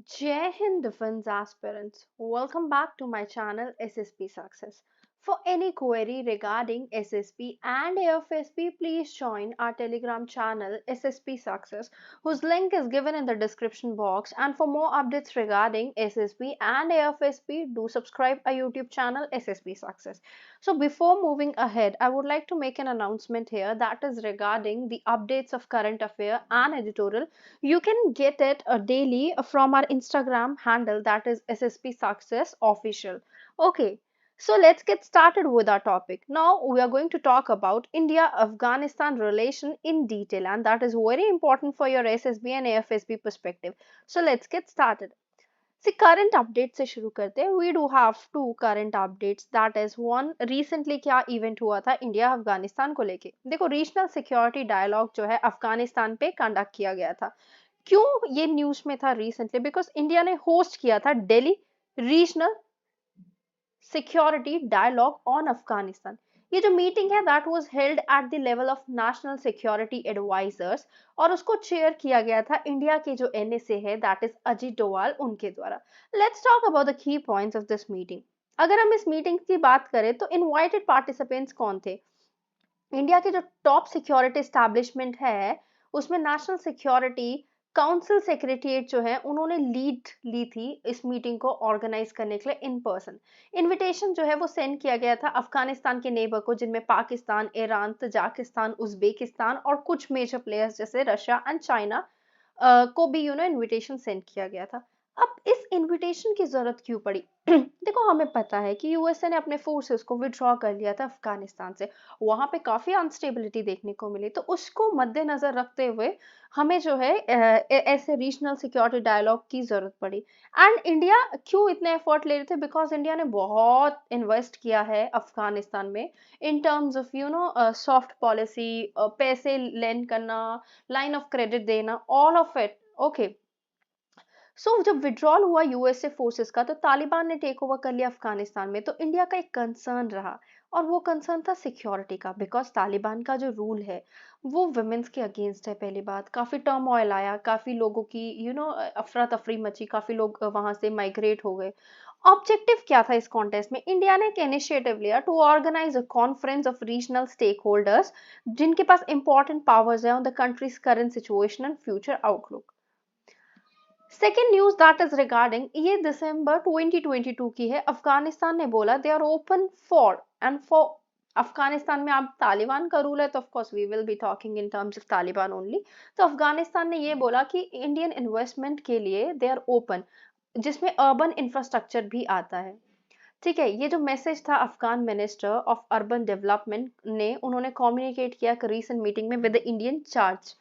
Jai Hind Defense aspirants, welcome back to my channel SSP Success. For any query regarding SSP and AFSP, please join our Telegram channel SSP Success, whose link is given in the description box. And for more updates regarding SSP and AFSP, do subscribe our YouTube channel SSP Success. So before moving ahead, I would like to make an announcement here that is regarding the updates of current affair and editorial. You can get it daily from our Instagram handle, that is SSP Success Official. Okay, so let's get started with our topic. Now we are going to talk about India Afghanistan relation in detail, and that is very important for your SSB and AFSB perspective. So let's get started. See, current updates से शुरू करते हैं. We do have two current updates. That is one, recently क्या event हुआ था India Afghanistan को लेके. देखो, रीजनल सिक्योरिटी डायलॉग जो है अफगानिस्तान पे कंडक्ट किया गया था. क्यों ये न्यूज में था रिसेंटली? बिकॉज इंडिया ने होस्ट किया था Delhi regional security dialogue on Afghanistan. ये जो मीटिंग है that was held at the level of national security advisers, और उसको चेयर किया गया था इंडिया के जो एनएसए है दैट इज अजीत डोवाल उनके द्वारा. Let's talk about the key points of this meeting. अगर हम इस मीटिंग की बात करें तो इनवाइटेड पार्टिसिपेंट्स कौन थे? इंडिया के जो टॉप सिक्योरिटी एस्टैब्लिशमेंट है उसमें नेशनल सिक्योरिटी काउंसिल सेक्रेटरीट जो है उन्होंने लीड ली थी इस मीटिंग को ऑर्गेनाइज करने के लिए इन पर्सन. इनविटेशन जो है वो सेंड किया गया था अफगानिस्तान के नेबर को, जिनमें पाकिस्तान, ईरान, तजाकिस्तान, उज्बेकिस्तान और कुछ मेजर प्लेयर्स जैसे रशिया एंड चाइना को भी इनविटेशन सेंड किया गया था. अब इस इनविटेशन की जरूरत क्यों पड़ी? देखो, हमें पता है कि यूएसए ने अपने फोर्सेस को विड्रॉ कर लिया था अफगानिस्तान से. वहां पे काफी अनस्टेबिलिटी देखने को मिली, तो उसको मद्देनजर रखते हुए हमें जो है ऐसे रीजनल सिक्योरिटी डायलॉग की जरूरत पड़ी. एंड इंडिया क्यों इतने एफर्ट ले रहे थे? बिकॉज इंडिया ने बहुत इन्वेस्ट किया है अफगानिस्तान में इन टर्म्स ऑफ सॉफ्ट पॉलिसी, पैसे लेंड करना, लाइन ऑफ क्रेडिट देना, ऑल ऑफ इट. ओके, सो जब विड्रॉल हुआ यूएसए फोर्सेस का तो तालिबान ने टेक ओवर कर लिया अफगानिस्तान में, तो इंडिया का एक कंसर्न रहा, और वो कंसर्न था सिक्योरिटी का. बिकॉज तालिबान का जो रूल है वो वुमेन्स के अगेंस्ट है. पहली बात, काफी टर्मोइल आया, काफी लोगों की अफरा तफरी मची, काफी लोग वहां से माइग्रेट हो गए. ऑब्जेक्टिव क्या था इस कॉन्टेस्ट में? इंडिया ने एक इनिशिएटिव लिया to organise a conference of regional stakeholders जिनके पास इंपॉर्टेंट पावर्स है on the country's current situation and future outlook. Second news that is regarding, ये दिसंबर 2022 की है. अफगानिस्तान ने बोला they are open for and for Afghanistan में अब तालिबान का रूल है, तो of course we will be talking in terms of Taliban only. तो अफगानिस्तान ने ये बोला कि इंडियन इन्वेस्टमेंट के लिए दे आर ओपन, जिसमें अर्बन इंफ्रास्ट्रक्चर भी आता है. ठीक है, ये जो मैसेज था Afghan minister of urban development ने उन्होंने कम्युनिकेट किया रीसेंट मीटिंग में with the Indian charge.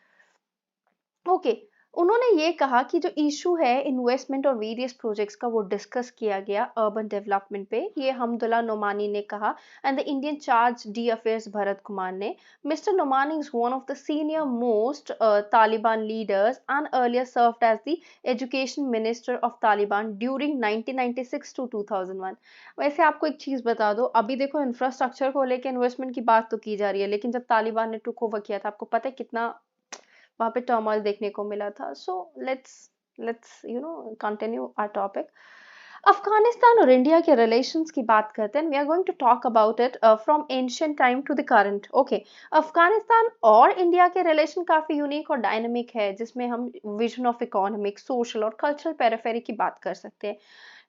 Okay, उन्होंने ये कहा कि जो इशू है इन्वेस्टमेंट और वेरियस प्रोजेक्ट्स का वो डिस्कस किया गया अर्बन डेवलपमेंट पे. ये हमदुल्ला नोमानी ने कहा, and the Indian charge d affairs Bharat Kumar ने. Mister Nomani is one of the senior most Taliban leaders and earlier served as the education minister of Taliban during 1996 to 2001. वैसे आपको एक चीज बता दो, अभी देखो इंफ्रास्ट्रक्चर को लेकर इन्वेस्टमेंट की बात तो की जा रही है, लेकिन जब तालिबान ने टुक ओवर किया था आपको पता है कितना वहां पे टर्मोइल देखने को मिला था. So let's continue our topic. Afghanistan और इंडिया के रिलेशंस की बात करते हैं. We are going to talk about it from ancient time to the current. Okay, Afghanistan और इंडिया के रिलेशन काफी यूनिक और डायनामिक है, जिसमें हम विजन ऑफ इकोनॉमिक, सोशल और कल्चरल पेरिफेरी की बात कर सकते हैं.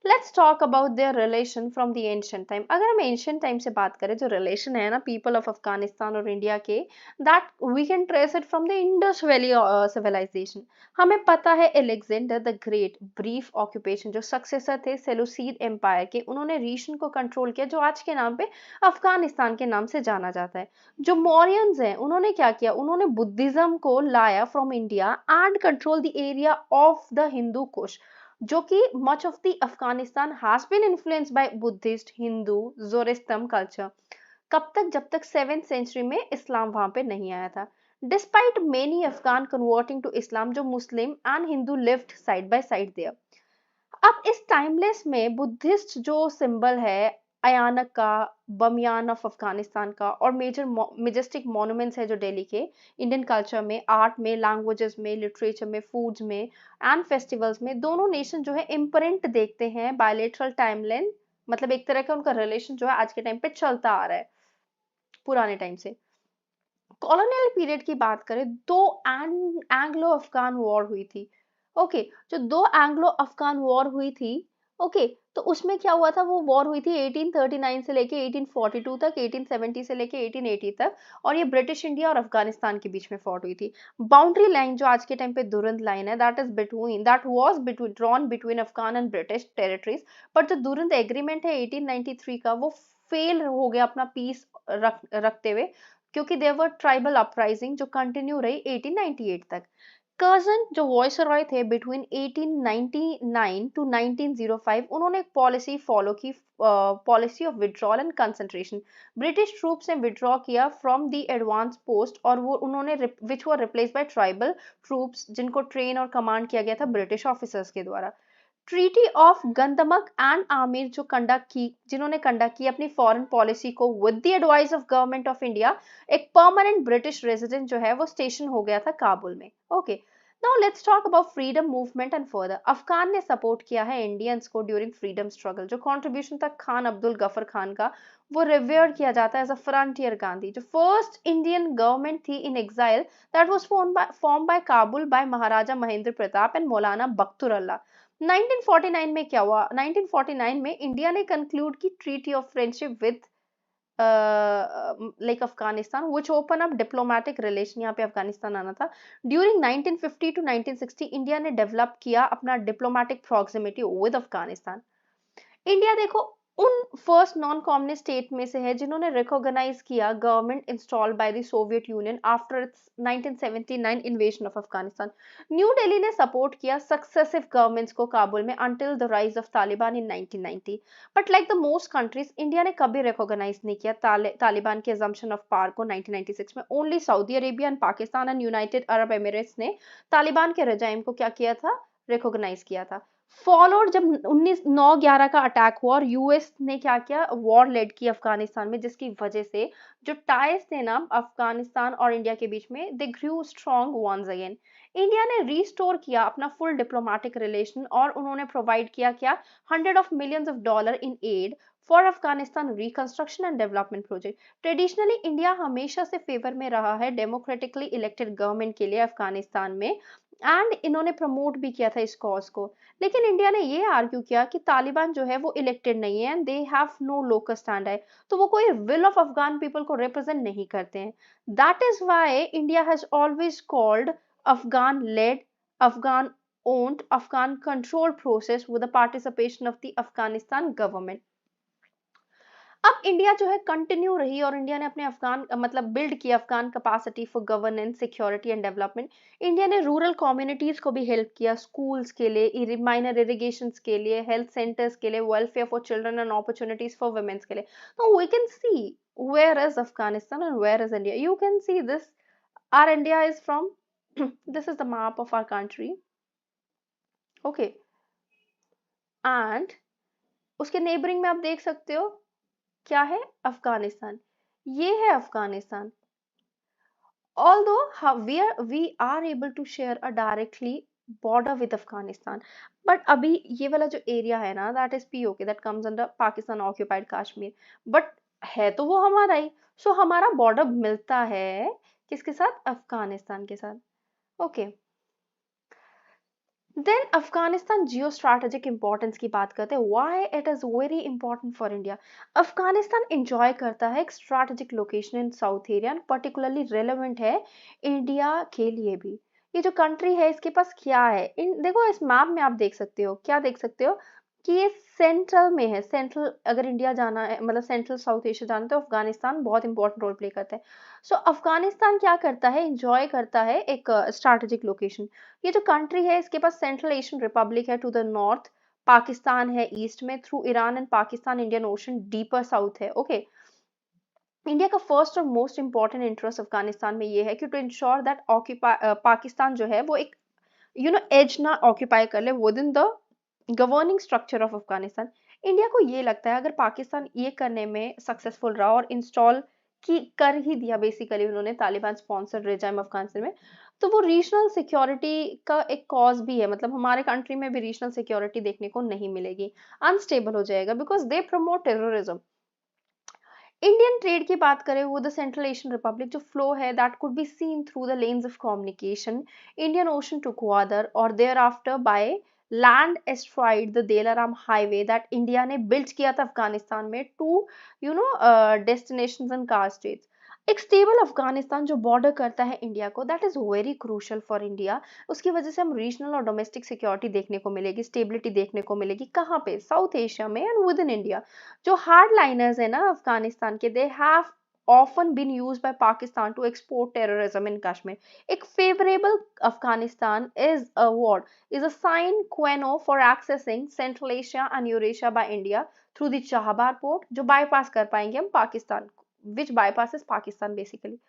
Let's talk about their relation from the ancient time. अगर हम एंशिएंट टाइम से बात करें, जो रिलेशन है ना पीपल ऑफ अफगानिस्तान और इंडिया के, that we can trace it from the Indus valley civilisation. हमें पता है Alexander the great brief occupation, जो सक्सेसर थे सेलूसिड एम्पायर के, उन्होंने रीजन को कंट्रोल किया जो आज के नाम पे अफगानिस्तान के नाम से जाना जाता है. जो मौर्यंस हैं उन्होंने क्या किया? उन्होंने बुद्धिज्म को लाया from India and control the area of the Hindu Kush, जो कि much of the Afghanistan has been influenced by Buddhist, Hindu, Zoroastrian culture. कब तक? जब तक 7th सेंचुरी में इस्लाम वहां पे नहीं आया था. Despite many Afghan converting to Islam, जो Muslim and Hindu lived side by side there. अब इस टाइमलेस में बुद्धिस्ट जो सिंबल है अयानक का, बमियान ऑफ अफगानिस्तान का, और मेजर मेजेस्टिक मॉन्यूमेंट्स है जो दिल्ली के इंडियन कल्चर में, आर्ट में, लैंग्वेजेस में, लिटरेचर में, फूड्स में एंड फेस्टिवल्स में। दोनों नेशन जो है इम्प्रिंट देखते हैं बायलेटरल टाइमलाइन, मतलब एक तरह का उनका रिलेशन जो है आज के टाइम पे चलता आ रहा है पुराने टाइम से। कॉलोनियल पीरियड की बात करें, दो एंग्लो अफगान वॉर हुई थी। ओके, जो दो एंग्लो अफगान वॉर हुई थी, ओके, तो उसमें क्या हुआ था, वो वॉर हुई थी 1839 से लेके 1842 तक, 1870 से लेके 1880 तक, और ये ब्रिटिश इंडिया और अफगानिस्तान के बीच में फॉट हुई थी। बाउंड्री लाइन जो आज के टाइम पे दुरंत लाइन है, that was between drawn between Afghan and British territories, but जो दुरंत एग्रीमेंट है 1893 का, वो फेल हो गया अपना पीस रखते हुए, क्योंकि देयर वर ट्राइबल अपराइजिंग जो कंटिन्यू रही 1898 तक। कर्जन जो वॉइसरॉय थे बिटवीन 1899 टू 1905, उन्होंने एक पॉलिसी फॉलो की, policy of withdrawal and concentration. British troops ने विड्रॉ किया फ्रॉम द एडवांस पोस्ट, और वो उन्होंने विच वर रिप्लेस बाय ट्राइबल ट्रूप्स, जिनको ट्रेन और कमांड किया गया था ब्रिटिश ऑफिसर्स के द्वारा। ट्रीटी ऑफ गंदमक एंड आमिर जो कंडक्ट की, जिन्होंने कंडक्ट की अपनी फॉरेन पॉलिसी को with the advice of government of India, एक परमानेंट ब्रिटिश रेजिडेंट जो है वो स्टेशन हो गया था काबुल में। Okay, now let's talk about freedom movement and further. Afghan ने सपोर्ट किया है इंडियंस को ड्यूरिंग फ्रीडम स्ट्रगल। जो कंट्रीब्यूशन था खान अब्दुल गफर खान का, वो रिवेयर किया जाता है एज अ फ्रंटियर गांधी। जो फर्स्ट इंडियन गवर्नमेंट थी in exile, that was form by Kabul by Maharaja Mahendra Pratap and Maulana Barkatullah. 1949 में क्या हुआ, 1949 में इंडिया ने कंक्लूड की treaty of friendship with like Afghanistan, which open up diplomatic relation. यहाँ पे अफगानिस्तान आना था। ड्यूरिंग 1950 टू 1960 इंडिया ने डेवलप किया अपना diplomatic proximity with Afghanistan. India देखो उन फर्स्ट नॉन कम्युनिस्ट स्टेट में से है जिन्होंने रिकॉग्नाइज किया government installed by the Soviet union after it's 1979 invasion of Afghanistan. New Delhi ने सपोर्ट किया सक्सेसिव गवर्नमेंट्स को काबुल में until the rise of Taliban in 1990। But like the most countries, India ने कभी रिकॉग्नाइज नहीं किया तालिबान के अजम्पशन ऑफ पावर को 1996 में। Only Saudi Arabia and Pakistan and United Arab Emirates ने तालिबान के रजाइम को क्या किया था, रिकॉग्नाइज किया था। फॉलोड जब 19/9/11 का अटैक हुआ और यूएस ने क्या किया, वॉर लेड की अफगानिस्तान में, जिसकी वजह से जो टाइज थे ना अफगानिस्तान और इंडिया के बीच में, दे ग्रू स्ट्रॉन्ग वंस अगेन। इंडिया ने रिस्टोर किया अपना फुल डिप्लोमेटिक रिलेशन, और उन्होंने प्रोवाइड किया क्या, hundred of millions of dollar in aid for Afghanistan reconstruction and development project. Traditionally India हमेशा से फेवर में रहा है डेमोक्रेटिकली इलेक्टेड गवर्नमेंट के लिए अफगानिस्तान में, एंड इन्होंने प्रमोट भी किया था इस कॉज को। लेकिन इंडिया ने ये आर्ग्यू किया कि तालिबान जो है वो इलेक्टेड नहीं है and they have no local stand है, तो वो कोई विल ऑफ अफगान पीपल को रिप्रेजेंट नहीं करते हैं। That is why India has always called Afghan led, Afghan owned, Afghan control process with the participation of the Afghanistan government. अब इंडिया जो है कंटिन्यू रही, और इंडिया ने अपने अफगान मतलब बिल्ड किया Afghan capacity for governance, security and development. India ने रूरल कम्युनिटीज को भी हेल्प किया, स्कूल्स के लिए, माइनर इरिगेशन के लिए, हेल्थ सेंटर्स के लिए, welfare for children and opportunities for womens के लिए। तो we can see where is Afghanistan and where is India. You can see this. Our India is from this is the map of our country. Okay. And उसके neighbouring में आप देख सकते हो क्या है, अफगानिस्तान। ये है Afghanistan. Although we are able to share a directly border with Afghanistan, but अभी ये वाला जो एरिया है ना, that is POK, that comes under Pakistan occupied Kashmir, but है तो वो हमारा ही, सो हमारा बॉर्डर मिलता है किसके साथ, अफगानिस्तान के साथ। ओके, देन अफगानिस्तान जियो स्ट्रैटेजिक इंपॉर्टेंस की बात करते हैं, why it is very important for India. Afghanistan enjoy करता है एक strategic location in south area, particularly relevant है इंडिया के लिए भी। ये जो कंट्री है इसके पास क्या है, इन देखो इस मैप में आप देख सकते हो, क्या देख सकते हो कि ये सेंट्रल में है। सेंट्रल अगर इंडिया जाना है, मतलब सेंट्रल साउथ एशिया जाना है, तो अफगानिस्तान बहुत इंपॉर्टेंट रोल प्ले करता है। सो अफगानिस्तान क्या करता है, इंजॉय करता है एक स्ट्रैटेजिक लोकेशन। ये जो कंट्री है इसके पास सेंट्रल एशियन रिपब्लिक है टू द नॉर्थ, पाकिस्तान है ईस्ट में, through Iran and Pakistan Indian ocean deeper south है। ओके, इंडिया का फर्स्ट और मोस्ट इंपॉर्टेंट इंटरेस्ट अफगानिस्तान में ये है कि टू इंश्योर दैट पाकिस्तान जो है वो एक एज ना ऑक्यूपाई कर ले with in the governing structure of Afghanistan. India को ये लगता है अगर पाकिस्तान ये करने में सक्सेसफुल रहा और इंस्टॉल की कर ही दिया बेसिकली उन्होंने तालिबान स्पॉन्सर्ड रेजिम अफगानिस्तान में, तो वो रीजनल सिक्योरिटी का एक कॉज भी है, मतलब हमारे कंट्री में भी रीजनल सिक्योरिटी देखने को नहीं मिलेगी, अनस्टेबल हो जाएगा because they promote terrorism. Indian trade की बात करें वो द सेंट्रल एशियन रिपब्लिक जो फ्लो है that could be seen through the lens of communication Indian Ocean to Gwadar और thereafter by land asteroid the Delaram highway that India ने build किया था अफगानिस्तान में to destinations and car states. एक stable Afghanistan जो border करता है इंडिया को, that is very crucial for India. उसकी वजह से हम रीजनल और डोमेस्टिक सिक्योरिटी देखने को मिलेगी, स्टेबिलिटी देखने को मिलेगी, कहाँ पे, साउथ एशिया में एंड विद इन इंडिया। जो हार्ड लाइनर्स है ना अफगानिस्तान के, they have often been used by Pakistan to export terrorism in Kashmir. एक favorable Afghanistan is a what? Is a sine qua non for accessing Central Asia and Eurasia by India through the Chabahar port, जो bypass कर पाएंगे हम Pakistan, which bypasses Pakistan basically.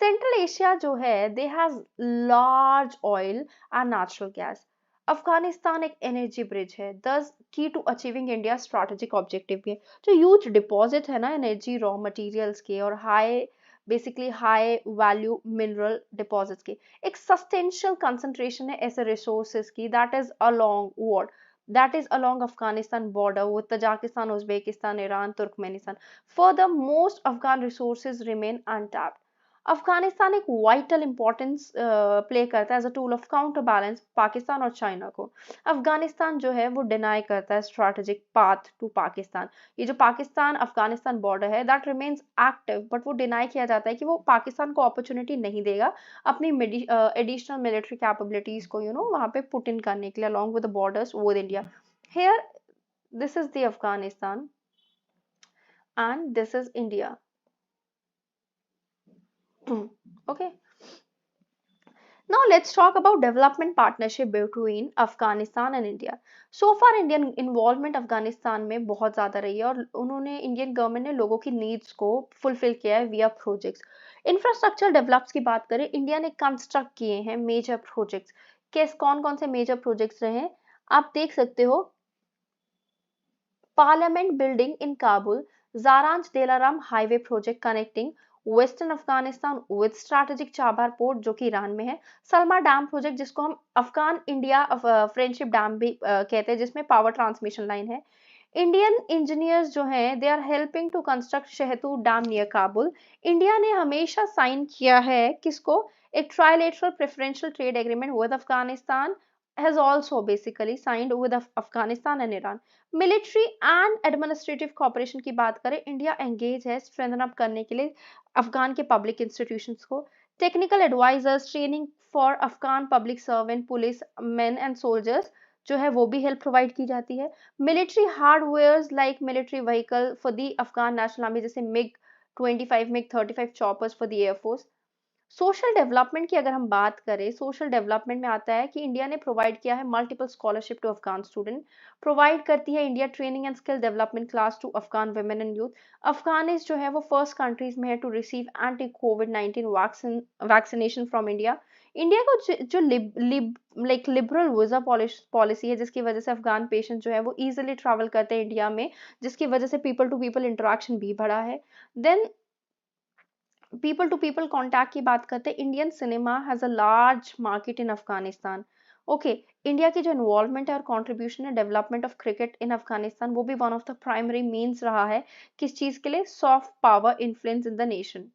Central Asia जो है they has large oil and natural gas. Afghanistan एक energy bridge है, this key to achieving India strategic objective भी है। जो ह्यूज डिपॉजिट है ना एनर्जी रॉ मटेरियल्स के और high basically high value mineral deposits के, एक सस्टेंशियल कंसंट्रेशन है ऐसे रिसोर्सेज की that is along what, that is along Afghanistan border with Tajikistan, Uzbekistan, Iran, Turkmenistan. Further, most Afghan resources remain untapped. Afghanistan एक vital importance play करता है as a tool of counter balance Pakistan और China को। अफगानिस्तान जो है वो deny करता है स्ट्रैटेजिक पाथ टू पाकिस्तान। ये जो पाकिस्तान अफगानिस्तान बॉर्डर है दैट रिमेन्स एक्टिव, बट वो डिनाई किया जाता है कि वो पाकिस्तान को अपॉर्चुनिटी नहीं देगा अपनी एडिशनल मिलिट्री कैपेबिलिटीज को वहां पे पुट इन करने के लिए along with the borders with India. Here this is the Afghanistan and this is India. Okay. Now let's talk about development partnership between Afghanistan and India. So far Indian involvement Afghanistan में बहुत ज़्यादा रही है और उन्होंने इंडियन गवर्नमेंट ने लोगों की नीड्स को फुलफिल किया है विया प्रोजेक्ट्स। इंफ्रास्ट्रक्चर डेवलप्स की बात करें, इंडिया ने कंस्ट्रक्ट किए हैं मेजर प्रोजेक्ट्स। कैसे, कौन कौन से मेजर प्रोजेक्ट्स रहे हैं आप देख सकते हो। Parliament building in Kabul, Zaranj Delaram highway project connecting western Afghanistan with strategic Chabahar port जो कि ईरान में है, सलमा डैम प्रोजेक्ट जिसको हम अफगान इंडिया फ्रेंडशिप डैम भी कहते हैं जिसमें पावर ट्रांसमिशन लाइन है। इंडियन इंजीनियर्स जो हैं they are helping to construct Shahtoot dam near Kabul. India ने हमेशा साइन किया है किसको, एक trilateral preferential trade agreement with Afghanistan has also basically signed with Afghanistan and Iran. Military and administrative cooperation की बात करें, इंडिया एंगेज है स्ट्रेंथन अप करने के लिए अफगान के पब्लिक इंस्टीट्यूशंस को। Technical advisers, training for Afghan public servant, police man and soldiers जो है वो भी हेल्प प्रोवाइड की जाती है। Military hardware like military vehicle for the Afghan national army जैसे MiG 25, MiG 35 choppers for the air force. Social development की अगर हम बात करें, सोशल डेवलपमेंट में आता है कि इंडिया ने प्रोवाइड किया है multiple scholarship to Afghan student, provide करती है India training and skill development class to Afghan women and youth. अफगानिस जो है वो फर्स्ट कंट्रीज में है to receive anti COVID 19 vaccination from India. India को जो लिबरल वीजा पॉलिसी है जिसकी वजह से अफगान पेशेंट जो है वो इजिली ट्रैवल करते हैं इंडिया में, जिसकी वजह से पीपल टू पीपल इंटरेक्शन भी बढ़ा है। Then people to people contact की बात करते हैं, Indian cinema has a large market in Afghanistan. Okay, India की जो इन्वॉल्वमेंट है और कंट्रीब्यूशन है development of cricket in Afghanistan वो भी one of the primary means रहा है किस चीज के लिए, soft power influence in the nation.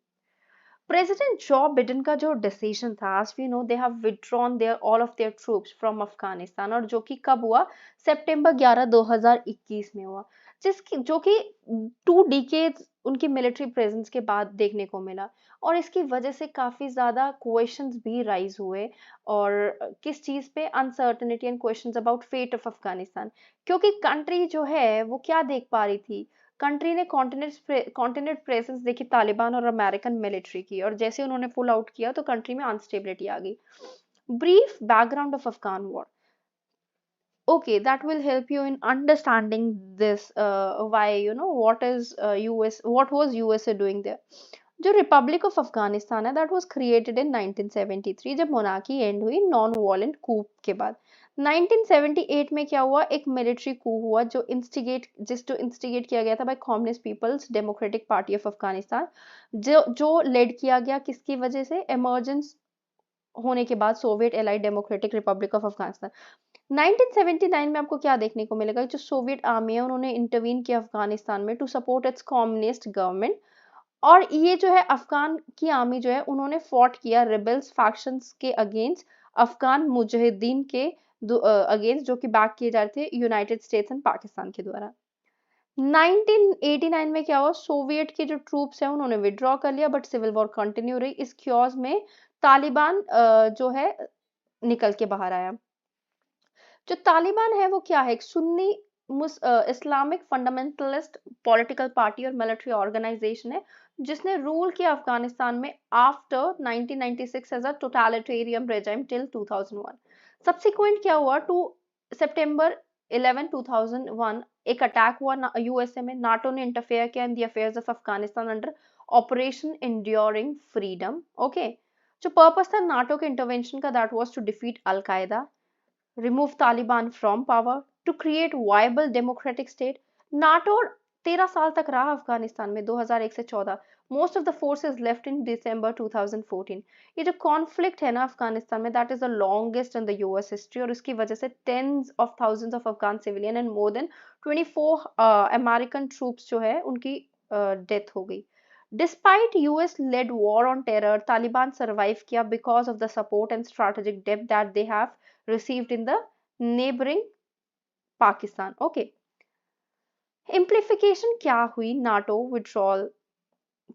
President Joe Biden का जो डिसीजन था, as we know they have withdrawn their all of their troops from Afghanistan, और जो कि कब हुआ, सितंबर 11 2021 में हुआ, जिसकी जो कि 2 डिकेड्स उनकी मिलिट्री प्रेजेंस के बाद देखने को मिला। और इसकी वजह से काफी ज्यादा क्वेश्चंस भी राइज हुए, और किस चीज पे, uncertainty and questions about fate of Afghanistan, क्योंकि कंट्री जो है वो क्या देख पा रही थी, कंट्री ने कॉन्टिनेंट प्रेजेंस देखी तालिबान और अमेरिकन मिलिट्री की, और जैसे उन्होंने पुल आउट किया तो कंट्री में अनस्टेबिलिटी आ गई। Brief background of Afghan war. Okay, that will help you in understanding this, why what is US, what was USA doing there. जो रिपब्लिक ऑफ अफगानिस्तान है दैट वाज क्रिएटेड इन 1973 जब monarchy and हुई non violent कूप के बाद। 1978 में क्या हुआ, एक मिलिट्री कू हुआ जो इंस्टिगेट किया गया था by communist people's democratic party of Afghanistan, जो लेड किया गया किसकी वजह से, इमरजेंस होने के बाद Soviet allied democratic Republic of Afghanistan. 1979 में आपको क्या देखने को मिलेगा, जो सोवियत आर्मी है उन्होंने इंटरवीन किया अफगानिस्तान में to support its communist government. और ये जो है अफगान की आर्मी जो है उन्होंने फॉट किया रिबेल्स फैक्शंस के अगेंस्ट, अफगान मुजाहिदीन के अगेंस्ट, जो कि बैक किए जा रहे थे यूनाइटेड स्टेट्स एंड पाकिस्तान के द्वारा। 1989 में क्या हुआ, सोवियत के जो ट्रूप्स हैं उन्होंने विड्रॉ कर लिया, बट सिविल वॉर कंटिन्यू रही। इस क्योज में तालिबान जो है निकल के बाहर आया। जो तालिबान है वो क्या है, एक Sunni Islamic fundamentalist political party और मिलिट्री ऑर्गेनाइजेशन है जिसने रूल किया अफगानिस्तान में after 1996 as a totalitarian regime till 2001। Subsequent क्या हुआ, टू सितंबर 11 2001 एक अटैक हुआ यूएसए में, नाटो ने इंटरफेयर किया in the affairs of Afghanistan under operation enduring freedom. Okay, जो पर्पस था नाटो के इंटरवेंशन का, दैट वाज टू डिफीट अल कायदा, remove Taliban from power, to create viable democratic state। NATO 13 साल तक रहा अफगानिस्तान में, 2001 से 14। Most of the forces left in December 2014। ये जो कॉन्फ्लिक्ट है ना अफगानिस्तान में, that is the longest in the US history, और इसकी वजह से tens of thousands of Afghan civilian and more than 24 American troops जो है उनकी डेथ हो गई। Despite US-led war on terror, Taliban survive किया because of the support and strategic depth that they have received in the neighboring Pakistan। Okay, इम्प्लीफिकेशन क्या हुई NATO withdrawal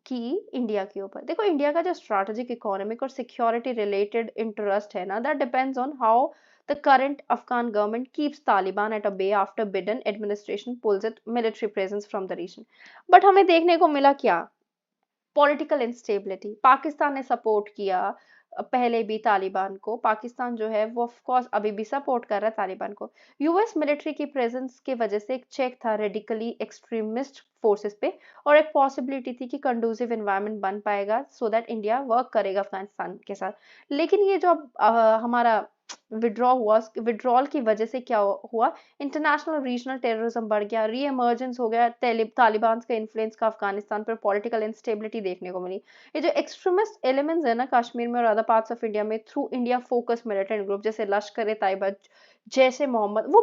की India के ऊपर। देखो इंडिया का जो स्ट्रैटेजिक इकोनॉमिक और सिक्योरिटी रिलेटेड इंटरेस्ट है ना, that depends on how the current Afghan government keeps Taliban at a bay after Biden administration pulls it military presence from the region. But हमें देखने को मिला क्या, पॉलिटिकल इंस्टेबिलिटी। पाकिस्तान ने सपोर्ट किया पहले भी तालिबान को, पाकिस्तान जो है वो ऑफ कोर्स अभी भी सपोर्ट कर रहा है तालिबान को। यूएस मिलिट्री की प्रेजेंस की वजह से एक चेक था रेडिकली एक्सट्रीमिस्ट फोर्सेस पे, और एक पॉसिबिलिटी थी कि कंडूसिव एनवायरनमेंट बन पाएगा सो दैट इंडिया वर्क करेगा अफगानिस्तान के साथ। लेकिन ये जो हमारा विड्रॉल की वजह से क्या हुआ, इंटरनेशनल रीजनल टेररिज्म बढ़ गया, री एमर्जेंस हो गया तालिबान का इन्फ्लुएंस का अफगानिस्तान पर, पॉलिटिकल इंस्टेबिलिटी देखने को मिली। ये जो एक्सट्रीमिस्ट एलिमेंट्स है ना कश्मीर में और अदर पार्ट्स ऑफ इंडिया में, through India focus militant group जैसे लश्कर ए तैयबा, जैसे मोहम्मद, वो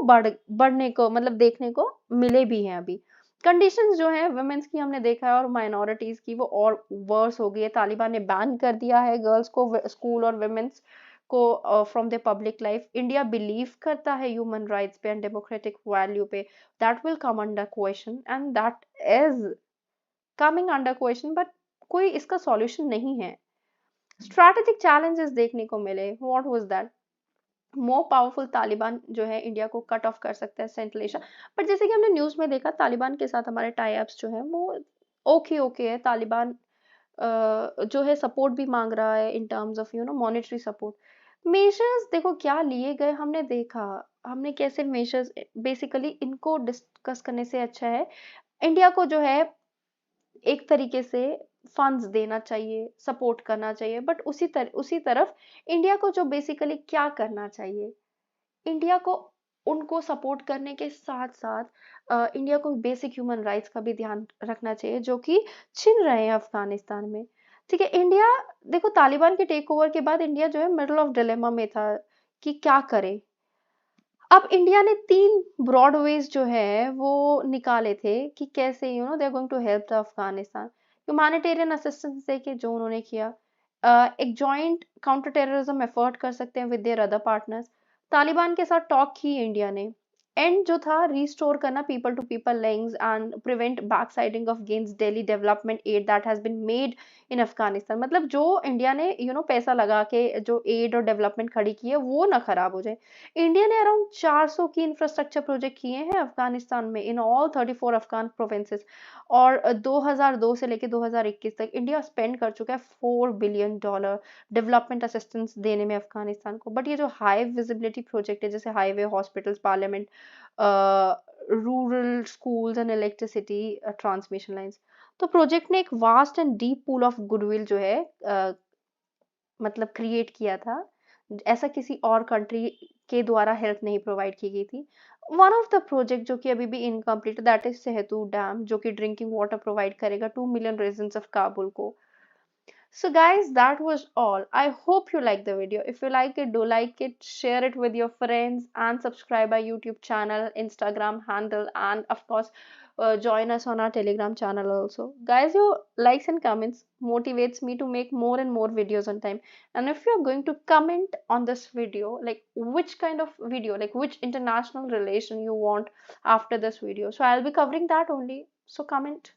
बढ़ने को मतलब देखने को मिले भी हैं अभी। कंडीशंस जो है वुमेन्स की हमने देखा है और माइनॉरिटीज की वो और वर्स हो गई है। तालिबान ने बैन कर दिया है गर्ल्स को स्कूल और वुमेन्स को from the public life. India believe करता है ह्यूमन राइट्स पे एंड डेमोक्रेटिक वैल्यू पे, that will come under question and that is coming under question, but कोई इसका सॉल्यूशन नहीं है। स्ट्रैटेजिक चैलेंजेस देखने को मिले, what was that, more powerful Taliban जो है इंडिया को कट ऑफ कर सकता है सेंट्रल एशिया। बट जैसे कि हमने न्यूज में देखा तालिबान के साथ हमारे टाई अप्स जो है वो ओके ओके है। तालिबान जो है सपोर्ट भी मांग रहा है इन terms of monetary support. Measures देखो क्या लिए गए, हमने देखा हमने कैसे मेजर्स, बेसिकली इनको डिस्कस करने से अच्छा है इंडिया को जो है एक तरीके से फंड्स देना चाहिए, सपोर्ट करना चाहिए, बट उसी तरफ इंडिया को जो बेसिकली क्या करना चाहिए, इंडिया को उनको सपोर्ट करने के साथ साथ इंडिया को बेसिक ह्यूमन राइट्स का भी ध्यान रखना चाहिए जो कि छिन रहे हैं अफगानिस्तान में। ठीक है, इंडिया देखो तालिबान के टेक ओवर के बाद इंडिया जो है मिडल ऑफ डिलेमा में था कि क्या करे। अब इंडिया ने 3 ब्रॉड वेज जो है वो निकाले थे कि कैसे they are going to help the Afghanistan. Humanitarian assistance देके जो उन्होंने किया, एक जॉइंट काउंटर टेररिज्म एफर्ट कर सकते हैं with their other partners. Taliban के साथ टॉक की इंडिया ने, एंड जो था रिस्टोर करना people to people links and prevent backsliding of against Delhi development aid that has been made in Afghanistan. मतलब जो इंडिया ने पैसा लगा के जो एड और डेवलपमेंट खड़ी की है वो ना खराब हो जाए। इंडिया ने अराउंड 400 की इंफ्रास्ट्रक्चर प्रोजेक्ट किए हैं अफगानिस्तान में इन ऑल 34 अफगान प्रोविंसेस, और 2002 से लेकर 2021 तक इंडिया स्पेंड कर चुका है $4 बिलियन डेवलपमेंट असिस्टेंस देने में अफगानिस्तान को। बट ये जो हाई विजिबिलिटी प्रोजेक्ट है जैसे highway, hospitals, parliament, rural schools and electricity transmission lines, तो प्रोजेक्ट ने एक vast and deep pool of goodwill जो है मतलब क्रिएट किया था, ऐसा किसी और कंट्री के द्वारा हेल्प नहीं प्रोवाइड की गई थी। वन ऑफ द प्रोजेक्ट जो कि अभी भी इनकम्प्लीट, दैट इज सेहतू डैम, जो कि ड्रिंकिंग वाटर प्रोवाइड करेगा 2 मिलियन रेजिडेंट्स ऑफ काबुल को। So guys, that was all. I hope you like the video. If you like it, do like it, share it with your friends, and subscribe our YouTube channel, Instagram handle, and of course, join us on our Telegram channel also. Guys, your likes and comments motivates me to make more and more videos on time. And if you're going to comment on this video, like which kind of video, like which international relation you want after this video, so I'll be covering that only. So comment.